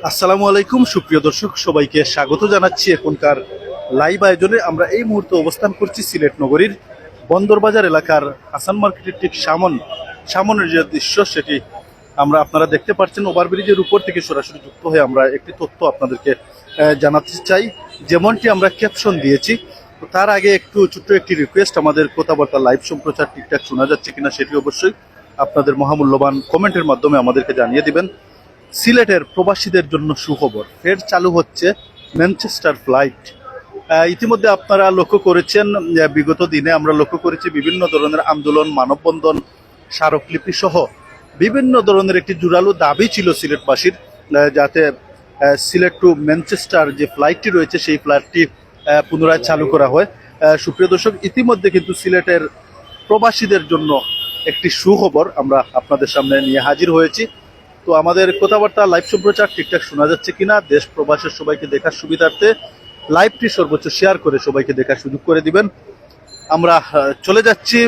আসসালামু আলাইকুম সুপ্রিয় দর্শক, সবাইকে স্বাগত জানাচ্ছি এখনকার লাইভ আয়োজনে। আমরা এই মুহূর্তে অবস্থান করছি সিলেট নগরীর বন্দরবাজার এলাকার হাসান মার্কেটের ঠিক সামনের যে দৃশ্য সেটি আপনারা দেখতে পাচ্ছেন। ওভারব্রিজের উপর থেকে সরাসরি যুক্ত হয়ে আমরা একটি তথ্য আপনাদেরকে জানাতে চাই, যেমনটি আমরা ক্যাপশন দিয়েছি। তো তার আগে ছোট্ট একটি রিকোয়েস্ট, আমাদের কথাবার্তা লাইভ সম্প্রচার ঠিকঠাক শোনা যাচ্ছে কিনা সেটি অবশ্যই আপনাদের মহামূল্যবান কমেন্টের মাধ্যমে আমাদেরকে জানিয়ে দিবেন। সিলেটের প্রবাসীদের জন্য সুখবর, ফের চালু হচ্ছে ম্যানচেস্টার ফ্লাইট। ইতিমধ্যে আপনারা লক্ষ্য করেছেন, বিগত দিনে আমরা লক্ষ্য করেছি বিভিন্ন ধরনের আন্দোলন, মানববন্ধন, স্মারকলিপি সহ বিভিন্ন ধরনের একটি জোরালো দাবি ছিল সিলেটবাসীর, যাতে সিলেট টু ম্যানচেস্টার যে ফ্লাইটটি রয়েছে সেই ফ্লাইটটি পুনরায় চালু করা হয়। সুপ্রিয় দর্শক, ইতিমধ্যে কিন্তু সিলেটের প্রবাসীদের জন্য একটি সুখবর আমরা আপনাদের সামনে নিয়ে হাজির হয়েছি। তো আমাদের কথাবার্তা লাইভ সম্প্রচার ঠিকঠাক শোনা যাচ্ছে কিনা, দেশ প্রবাসের সবাইকে দেখার সুবিধার্থে লাইভটি সর্বোচ্চ শেয়ার করে সবাইকে দেখার সুযোগ করে দিবেন। আমরা চলে যাচ্ছি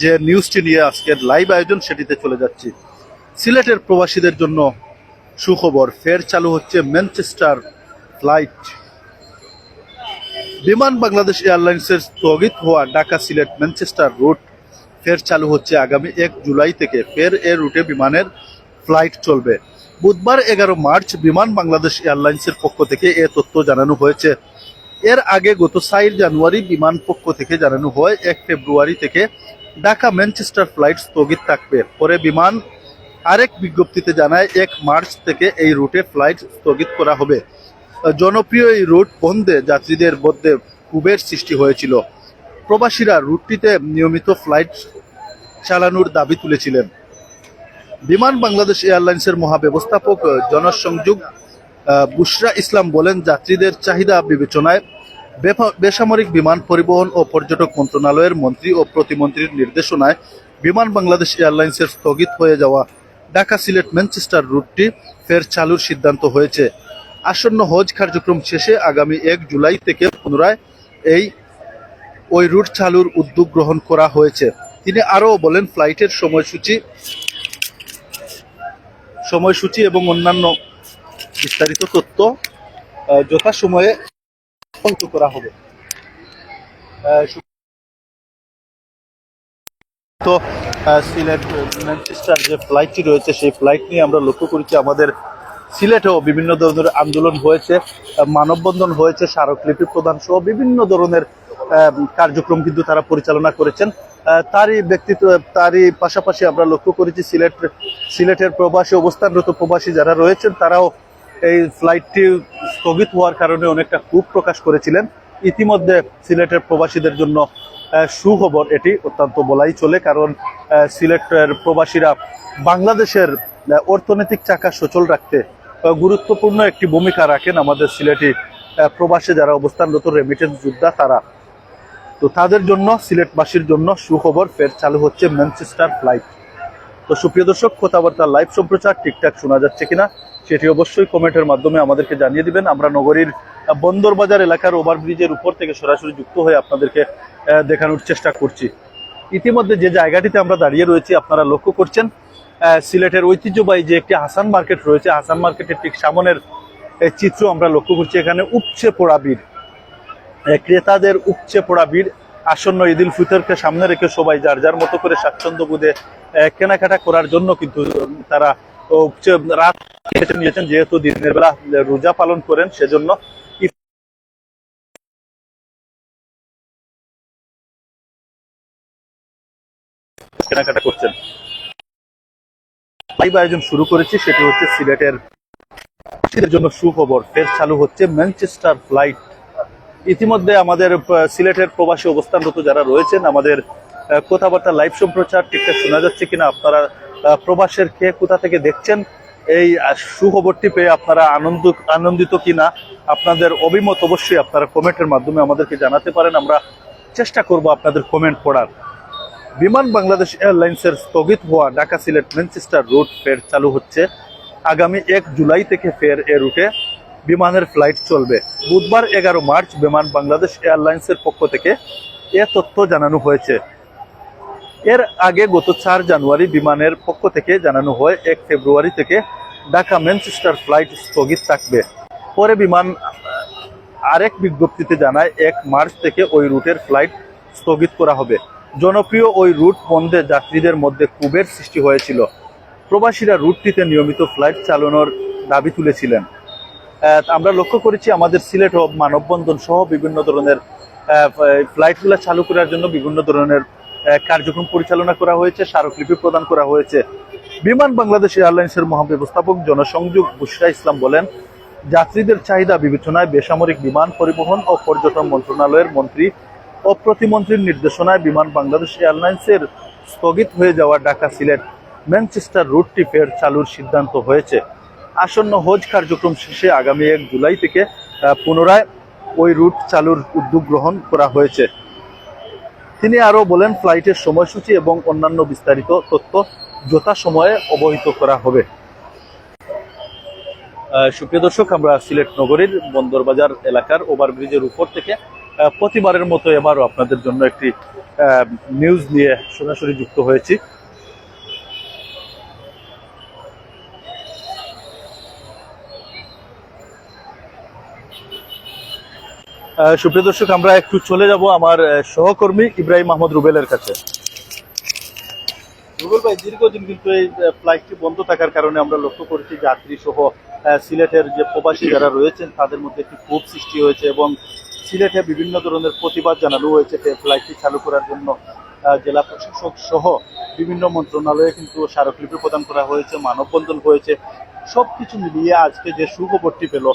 যে নিউজটি নিয়ে আজকের লাইভ আয়োজন সেটিতে চলে যাচ্ছি। সিলেটের প্রবাসীদের জন্য সুখবর, ফের চালু হচ্ছে ম্যানচেস্টার ফ্লাইট। বিমান বাংলাদেশ এয়ারলাইন্সের স্থগিত হওয়া ঢাকা সিলেট ম্যানচেস্টার রুট ফের চালু হচ্ছে আগামী 1 জুলাই থেকে। ফের এ রুটে বিমানের ফ্লাইট চলবে। বুধবার 11 মার্চ বিমান বাংলাদেশ এয়ারলাইন্সের পক্ষ থেকে এ তথ্য জানানো হয়েছে। এর আগে গত 4 জানুয়ারি বিমান পক্ষ থেকে জানানো হয় 1 ফেব্রুয়ারি থেকে ঢাকা ম্যানচেস্টার ফ্লাইট স্থগিত থাকবে। পরে বিমান আরেক বিজ্ঞপ্তিতে জানায় 1 মার্চ থেকে এই রুটে ফ্লাইট স্থগিত করা হবে। জনপ্রিয় এই রুট বন্ধে যাত্রীদের মধ্যে ক্ষোভের সৃষ্টি হয়েছিল। প্রবাসীরা রুটটিতে নিয়মিত ফ্লাইট চালানোর দাবি তুলেছিলেন। বিমান বাংলাদেশ এয়ারলাইন্সের মহাব্যবস্থাপক জনসংযোগ বুশরা ইসলাম বলেন, যাত্রীদের চাহিদা বিবেচনায় বেসামরিক বিমান পরিবহন ও পর্যটক মন্ত্রণালয়ের মন্ত্রী ও প্রতিমন্ত্রীর নির্দেশনায় বিমান বাংলাদেশ এয়ারলাইন্সের স্থগিত হয়ে যাওয়া ঢাকা সিলেট ম্যানচেস্টার রুটটি ফের চালুর সিদ্ধান্ত হয়েছে। আসন্ন হজ কার্যক্রম শেষে আগামী 1 জুলাই থেকে পুনরায় ওই রুট চালুর উদ্যোগ গ্রহণ করা হয়েছে। তিনি আরও বলেন, ফ্লাইটের সময়সূচি এবং অন্যান্য বিস্তারিত তথ্য যথাসময়ে করা হবে। তো সিলেট ম্যানচেস্টার যে ফ্লাইটটি রয়েছে সেই ফ্লাইট নিয়ে আমরা লক্ষ্য করেছি আমাদের সিলেটেও বিভিন্ন ধরনের আন্দোলন হয়েছে, মানববন্ধন হয়েছে, স্মারকলিপি প্রদান সহ বিভিন্ন ধরনের কার্যক্রম কিন্তু তারা পরিচালনা করেছেন। তারই পাশাপাশি আমরা লক্ষ্য করেছি সিলেটের প্রবাসী অবস্থানরত প্রবাসী যারা রয়েছেন তারাও এই ফ্লাইটটি স্থগিত হওয়ার কারণে অনেকটা ক্ষোভ প্রকাশ করেছিলেন। ইতিমধ্যে সিলেটের প্রবাসীদের জন্য সুখবর এটি অত্যন্ত বলাই চলে, কারণ সিলেটের প্রবাসীরা বাংলাদেশের অর্থনৈতিক চাকা সচল রাখতে গুরুত্বপূর্ণ একটি ভূমিকা রাখেন। আমাদের সিলেটি প্রবাসে যারা অবস্থানরত রেমিটেন্স যোদ্ধা তারা, তো তাদের জন্য সিলেটবাসীর জন্য সুখবর, ফের চালু হচ্ছে ম্যানচেস্টার ফ্লাইট। তো সুপ্রিয় দর্শক, কথাবার্তা লাইভ সম্প্রচার ঠিকঠাক শোনা যাচ্ছে কিনা সেটি অবশ্যই কমেন্টের মাধ্যমে আমাদেরকে জানিয়ে দিবেন। আমরা নগরীর বন্দরবাজার এলাকার ওভারব্রিজের উপর থেকে সরাসরি যুক্ত হয়ে আপনাদেরকে দেখানোর চেষ্টা করছি। ইতিমধ্যে যে জায়গাটিতে আমরা দাঁড়িয়ে রয়েছি আপনারা লক্ষ্য করছেন, সিলেটের ঐতিহ্যবাহী যে একটি হাসান মার্কেট রয়েছে, হাসান মার্কেটের ঠিক সামনের চিত্র আমরা লক্ষ্য করছি। এখানে উপচে পড়া ভিড়, ক্রেতাদের উপচে পড়া ভিড়। আসন্ন ঈদ উল ফিতরকে সামনে রেখে সবাই যার যার মতো করে স্বাচ্ছন্দ্য বোধে কেনাকাটা করার জন্য কিন্তু তারা রাত বেছে নিয়েছেন, যেহেতু দিনের বেলা রোজা পালন করেন সেজন্য কেনাকাটা করছেন। লাইভ আয়োজন শুরু করেছি, সেটি হচ্ছে সিলেটের জন্য সুখবর, ফের চালু হচ্ছে ম্যানচেস্টার ফ্লাইট। ইতিমধ্যে আমাদের সিলেটের প্রবাসী অবস্থানরত যারা রয়েছেন, আমাদের কথাবার্তা লাইভ সম্প্রচার ঠিকঠাক শোনা যাচ্ছে কিনা, আপনারা প্রবাসের কে কোথা থেকে দেখছেন, এই সুখবরটি পেয়ে আপনারা আনন্দিত কিনা, আপনাদের অভিমত অবশ্যই আপনারা কমেন্টের মাধ্যমে আমাদেরকে জানাতে পারেন। আমরা চেষ্টা করব আপনাদের কমেন্ট পড়ার। বিমান বাংলাদেশ এয়ারলাইন্সের স্থগিত হওয়া ঢাকা সিলেট ম্যানচেস্টার রুট ফের চালু হচ্ছে আগামী 1 জুলাই থেকে। ফের এ রুটে বিমানের ফ্লাইট চলবে। বুধবার 11 মার্চ বিমান বাংলাদেশ এয়ারলাইন্সের পক্ষ থেকে এ তথ্য জানানো হয়েছে। এর আগে গত 4 জানুয়ারি বিমানের পক্ষ থেকে জানানো হয় 1 ফেব্রুয়ারি থেকে ঢাকা ম্যানচেস্টার ফ্লাইট স্থগিত থাকবে। পরে বিমান আরেক বিজ্ঞপ্তিতে জানায় 1 মার্চ থেকে ওই রুটের ফ্লাইট স্থগিত করা হবে। জনপ্রিয় ওই রুট বন্ধে যাত্রীদের মধ্যে ক্ষোভের সৃষ্টি হয়েছিল। প্রবাসীরা রুটটিতে নিয়মিত ফ্লাইট চালানোর দাবি তুলেছিলেন। আমরা লক্ষ্য করেছি আমাদের সিলেট মানববন্ধন সহ বিভিন্ন ধরনের ফ্লাইটগুলো চালু করার জন্য বিভিন্ন ধরনের কার্যক্রম পরিচালনা করা হয়েছে, স্মারকলিপি প্রদান করা হয়েছে। বিমান বাংলাদেশ এয়ারলাইন্সের মহাব্যবস্থাপক জনসংযোগ বুশরা ইসলাম বলেন, যাত্রীদের চাহিদা বিবেচনায় বেসামরিক বিমান পরিবহন ও পর্যটন মন্ত্রণালয়ের মন্ত্রী ও প্রতিমন্ত্রীর নির্দেশনায় বিমান বাংলাদেশ এয়ারলাইন্সের স্থগিত হয়ে যাওয়া ঢাকা সিলেট ম্যানচেস্টার রুটটি ফের চালুর সিদ্ধান্ত হয়েছে। আসন্ন হজ কার্যক্রম শেষে আগামী 1 জুলাই থেকে পুনরায় ওই রুট চালুর উদ্যোগ গ্রহণ করা হয়েছে। তিনি আরও বলেন, ফ্লাইটের সময়সূচি এবং অন্যান্য বিস্তারিত তথ্য যথাসময়ে অবহিত করা হবে। সুপ্রিয় দর্শক, আমরা সিলেট নগরীর বন্দরবাজার এলাকার ওভারব্রিজের উপর থেকে প্রতিবারের মতো এবারও আপনাদের জন্য একটি নিউজ নিয়ে সরাসরি যুক্ত হয়েছি। সুপ্রিয় দর্শক, আমরা একটু চলে যাব আমার সহকর্মী ইব্রাহিম মাহমুদ রুবেলের কাছে। রুবেল ভাই, দীর্ঘদিন কিন্তু এই ফ্লাইটটি বন্ধ থাকার কারণে আমরা লক্ষ্য করেছি যাত্রী সহ সিলেটের যে প্রবাসী যারা রয়েছেন তাদের মধ্যে একটি ক্ষোভ সৃষ্টি হয়েছে এবং সিলেটে বিভিন্ন ধরনের প্রতিবাদ জানানো হয়েছে ফ্লাইটটি চালু করার জন্য। জেলা প্রশাসক সহ বিভিন্ন মন্ত্রণালয়ে কিন্তু স্মারকলিপি প্রদান করা হয়েছে, মানববন্ধন হয়েছে। সবকিছু মিলিয়ে আজকে যে সুখবরটি পেল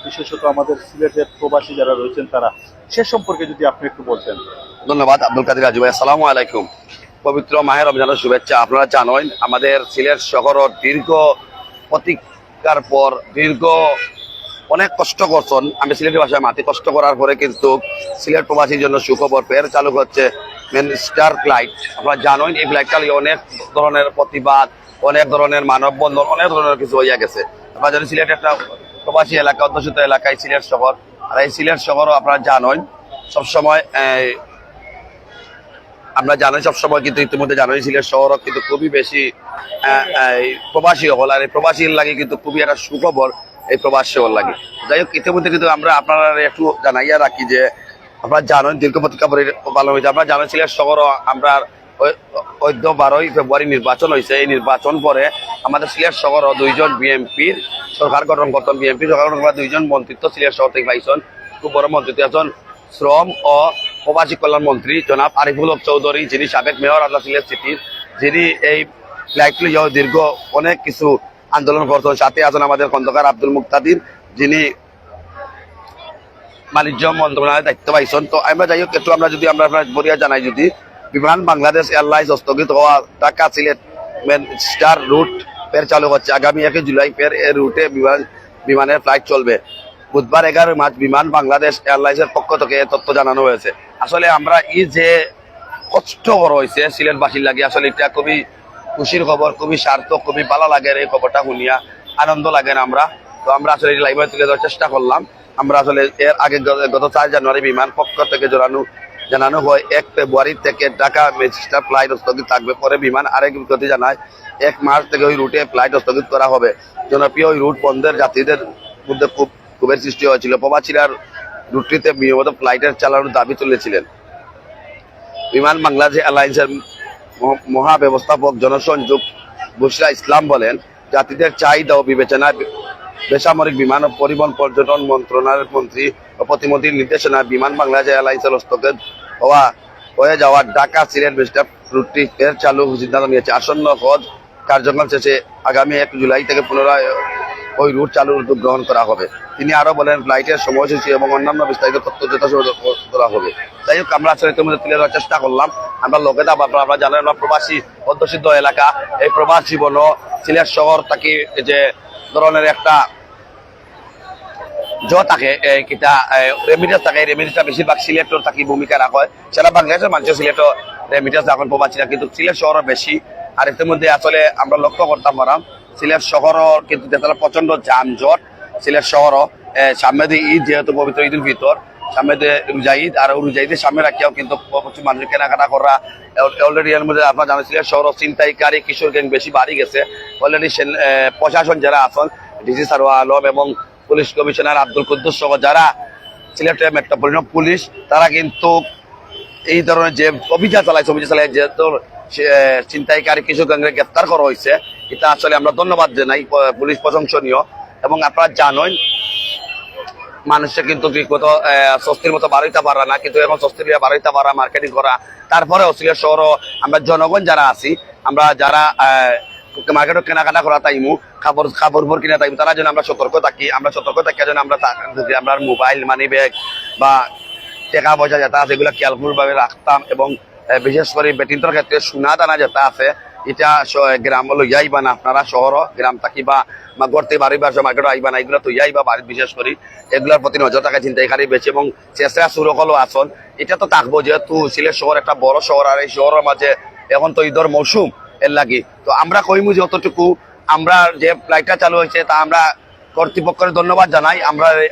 বিশেষত আমাদের সিলেটের প্রবাসী যারা রয়েছেন তারা, সে সম্পর্কে যদি আপনি একটু বলতেন। ধন্যবাদ আব্দুল কাদের রাজু ভাই। আসসালামু আলাইকুম। পবিত্র মাহে রমজানের শুভেচ্ছা। আপনারা জানেন আমাদের সিলেট শহর দীর্ঘ প্রতীক্ষার পর অনেক কষ্ট করছেন। আমি সিলেটের ভাষায় মাটি কষ্ট করার পরে কিন্তু সিলেট প্রবাসীর জন্য সুখবর ফের চালু হচ্ছে ম্যানচেস্টার ফ্লাইট। আপনারা জানেন এই ফ্লাইটটা অনেক ধরনের প্রতিবাদ, অনেক ধরনের মানববন্ধন, অনেক ধরনের কিছু হইয়া গেছে। আপনারা জানেন সিলেট একটা প্রবাসী এলাকা, অধ্যুষিত এলাকায় সিলেট শহর। আর এই সিলেট শহরও আপনারা জানেন সবসময় সবসময় কিন্তু ইতিমধ্যে জানেন সিলেট শহরও কিন্তু খুবই বেশি প্রবাসী হল। আর এই প্রবাসীর লাগে কিন্তু খুবই একটা সুখবর এই প্রবাসী হল লাগে। যাই হোক, ইতিমধ্যে কিন্তু আমরা আপনারা একটু জানাইয়া রাখি যে আপনারা জানেন দীর্ঘ প্রতীক্ষা পালন হয়েছে। আপনারা জানেন সিলেট শহরও আমরা 12 ফেব্রুয়ারি নির্বাচন হয়েছে। এই নির্বাচন পরে আমাদের সিলেট শহরও 2জন বিএনপির সরকার গঠন করতেন, বিএনপি সরকার গঠন করা 2জন মন্ত্রিত্ব সিলেট শহর থেকে পাইছেন। খুব বড় মন্ত্রিত্ব আছেন শ্রম ও প্রবাসী কল্যাণ মন্ত্রী জনাব আরিফুল হক চৌধুরী, যিনি সাবেক মেয়র আল্লাহ সিলেট সিটির, যিনি এই ফ্লাইটগুলি দীর্ঘ অনেক কিছু আন্দোলন করতেন। সাথে আছেন আমাদের খন্দকার আব্দুল মুক্তাদির, যিনি বাণিজ্য মন্ত্রণালয়ের দায়িত্ব পাইছেন। তো আমরা যাই হোক একটু আমরা যদি আমরা বলিয়া জানাই, যদি বিমান বাংলাদেশ এয়ারলাইন্স স্থগিত হওয়া ঢাকা সিলেট ম্যানচেস্টার রুট ফের চালু হচ্ছে। আগামী 1 জুলাই ফের এই রুটে বিমানের ফ্লাইট চলবে। বুধবার 11 মার্চ বিমান বাংলাদেশ এয়ারলাইন্সের পক্ষ থেকে তথ্য জানানো হয়েছে। আসলে আমরা এই যে কষ্টকর হয়েছে সিলেটবাসীর লাগে, আসলে এটা খুবই খুশির খবর, খুবই সার্থক, খুবই ভালো লাগে এই খবরটা শুনিয়া, আনন্দ লাগে আমরা। তো আমরা আসলে লাইভে তুলে দেওয়ার চেষ্টা করলাম। আমরা আসলে এর আগে গত 4 জানুয়ারি বিমান পক্ষ থেকে জানানো হয় 1 ফেব্রুয়ারি থেকে ঢাকা ম্যানচেস্টার ফ্লাইট স্থগিত থাকবে। পরে বিমান আরেক বিজ্ঞপ্তি জানায় 1 মার্চ থেকে ওই রুটে ফ্লাইট স্থগিত করা হবে। জনপ্রিয় ওই রুট বন্ধের যাত্রীদের মধ্যে ক্ষোভের সৃষ্টি হয়েছিল। প্রবাসীরা রুটটিতে নিয়মিত ফ্লাইটের চালানোর দাবি তুলেছিলেন। বিমান বাংলাদেশ এয়ারলাইন্সের মহাব্যবস্থাপক জনসংযোগ বুশরা ইসলাম বলেন, যাত্রীদের চাহিদা ও বিবেচনায় বেসামরিক বিমান ও পরিবহন পর্যটন মন্ত্রণালয়ের মন্ত্রী ও প্রতিমন্ত্রীর নির্দেশনায় বিমান বাংলাদেশ এয়ারলাইন্সের স্থগিত হয়ে যাওয়া ঢাকা সিলেট ম্যানচেস্টার রুটটি ফের চালু সিদ্ধান্ত নিয়েছে। আসন্ন হজ কার্যক্রম শেষে আগামী 1 জুলাই থেকে পুনরায় ওই রুট চালুর উদ্যোগ গ্রহণ করা হবে। তিনি আরো বলেন, ফ্লাইটের সময়সূচি এবং অন্যান্য বিস্তারিত তথ্য যথাসময়ে করা হবে। যাই হোক, আমরা আসলে তুলে ধরার চেষ্টা করলাম। আমরা লোকেদা আপনারা জানেন প্রবাসী অধ্যুষিত এলাকা, এই প্রবাসী জীবন সিলেট শহর থাকি যে ধরনের একটা থাকে কিতা রেমিটেন্স থাকে, এই রেমিটেন্সটা বেশিরভাগ সিলেটের থাকি ভূমিকা রাখা হয়। সারা বাংলাদেশের মানুষের সিলেটও রেমিটেন্স এখন প্রবাসীরা, কিন্তু সিলেট শহরও বেশি। আর এর মধ্যে আসলে আমরা লক্ষ্য করতাম পারাম সিলেট শহরও কিন্তু প্রচন্ড যানজট। সিলেট শহরও সামনে দিয়ে ঈদ, যেহেতু পবিত্র ঈদুল ফিতর, সামনে রুজাইদ আর রুজাইদের সামনে রাখিয়াও কিন্তু প্রচুর মানুষ কেনাকাটা করা অলরেডি এর মধ্যে আপনারা জানাচ্ছিলেন শহর ছিনতাইকারী কিশোর গ্যাং বেশি বাড়ি গেছে। অলরেডি প্রশাসন যারা আছেন ডিসি সারোয়ার আলম এবং পুলিশ কমিশনার আব্দুল কুদ্দুস সহ যারা সিলেটের মেট্রোপলিটন পুলিশ তারা কিন্তু এই ধরনের যে অভিযান চালায় যে ছিনতাইকারী কিশোর গ্যাংকে গ্রেফতার করা হয়েছে, এটা আসলে আমরা ধন্যবাদ জানাই, পুলিশ প্রশংসনীয়। এবং আপনারা জানেন মানুষের কিন্তু ঠিকমতো স্বস্তির মতো বাড়িতে পারা না, কিন্তু এখন স্বস্তির বাড়িতে পারা মার্কেটিং করা। তারপরে সিলেট শহর আমরা জনগণ যারা আছি, আমরা যারা মার্কেটে কেনাকাটা করা তাইমু খাবার কিনা তাইমু, তারা যেন আমরা সতর্ক থাকি। আমরা সতর্ক থাকি যেন আমরা আপনার মোবাইল মানি ব্যাগ বা টাকা পয়সা যেটা আছে এগুলো খেয়ালভাবে রাখতাম। এবং বিশেষ করে বেটিন্তর ক্ষেত্রে সোনা দানা যেটা আছে এটা গ্রাম লইয়া আইবা না, আপনারা শহর গ্রাম থাকি বা গড়তে বাড়ি বা মার্কেটে আইবা না, এগুলো তৈয়া আইবা বাড়ি। বিশেষ করে এগুলোর প্রতি নজর থাকা ছিনতাইকারী বেশি এবং চেষ্টা সুরকলও আসন। এটা তো থাকবো যেহেতু সিলেট শহর একটা বড় শহর, আর এই শহরের মাঝে এখন তো ঈদের মৌসুম এর লাগি। তো আমরা কইমু যতটুকু আমরা যে ফ্লাইটটা চালু হয়েছে তা আমরা কর্তৃপক্ষের ধন্যবাদ জানাই।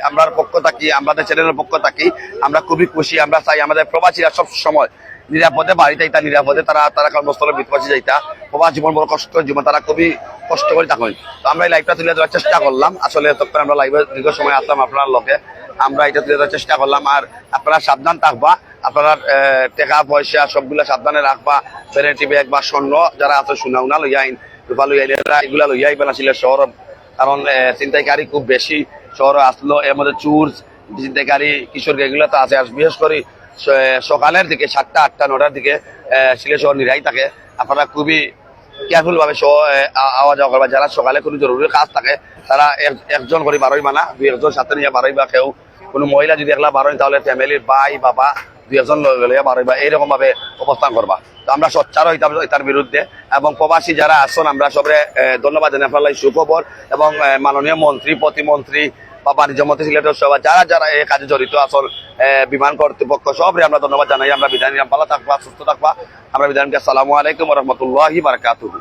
আমরার পক্ষ থাকি, আমাদের চ্যানেলের পক্ষ থাকি আমরা খুবই খুশি। আমরা চাই আমাদের প্রবাসীরা সব সময় নিরাপদে বাড়িতে যাইতা, নিরাপদে তারা কর্মস্থলে বিতবাসী যাইতা। প্রবাস জীবন বড় কষ্ট জীবন, তারা খুবই কষ্ট করে থাকেন। তো আমরা এই লাইভটা তুলে ধরার চেষ্টা করলাম। আসলে তখন আমরা লাইভে দীর্ঘ সময় আসলাম আপনার লোকে, আমরা এটা তুলে ধরার চেষ্টা করলাম। আর আপনারা সাবধান থাকবা, আপনারা টাকা পয়সা সবগুলা সাবধানে রাখবা। ভ্যানিটি ব্যাগ বা স্বর্ণ যারা আছে সোনা উনা লইয়া আইন, রূপা লইয়া আইন, এগুলা লইয়া আইবেন আসলে শহর, কারণ ছিনতাইকারী খুব বেশি শহরে আসলো। এর মধ্যে চুর ছিনতাইকারী কিশোর এগুলো তো আছে। আর বিশেষ করে সকালের দিকে 7টা 8টা 9টার দিকে সিলেট শহর নিরাই থাকে। আপনারা খুবই কেয়ারফুল ভাবে আওয়া যাওয়া করবা। যারা সকালে কোনো জরুরি কাজ থাকে তারা একজন করে বারোই মানা, 2-1জন সাথে নিয়ে বারোই বা কেউ কোনো মহিলা যদি একলা বারোই তাহলে ফ্যামিলির ভাই বাবা 2-1জন লইয়া বারোই বা এইরকম ভাবে অবস্থান করবা। তো আমরা সোচ্চার হইতাম তার বিরুদ্ধে। এবং প্রবাসী যারা আসছেন আমরা সবরে ধন্যবাদ জানাই আপনার সুখবর। এবং মাননীয় মন্ত্রী প্রতিমন্ত্রী বা বাণিজ্য মন্ত্রী সিলেটের সভা যারা যারা এই কাজে জড়িত আসল বিমান কর্তৃপক্ষ সবরে আমরা ধন্যবাদ জানাই। আমরা বিধান ভালো থাকবা, সুস্থ থাকবা। আমরা বিধানকে আসসালামু আলাইকুম ওয়া রাহমাতুল্লাহি ওয়া বারাকাতুহু।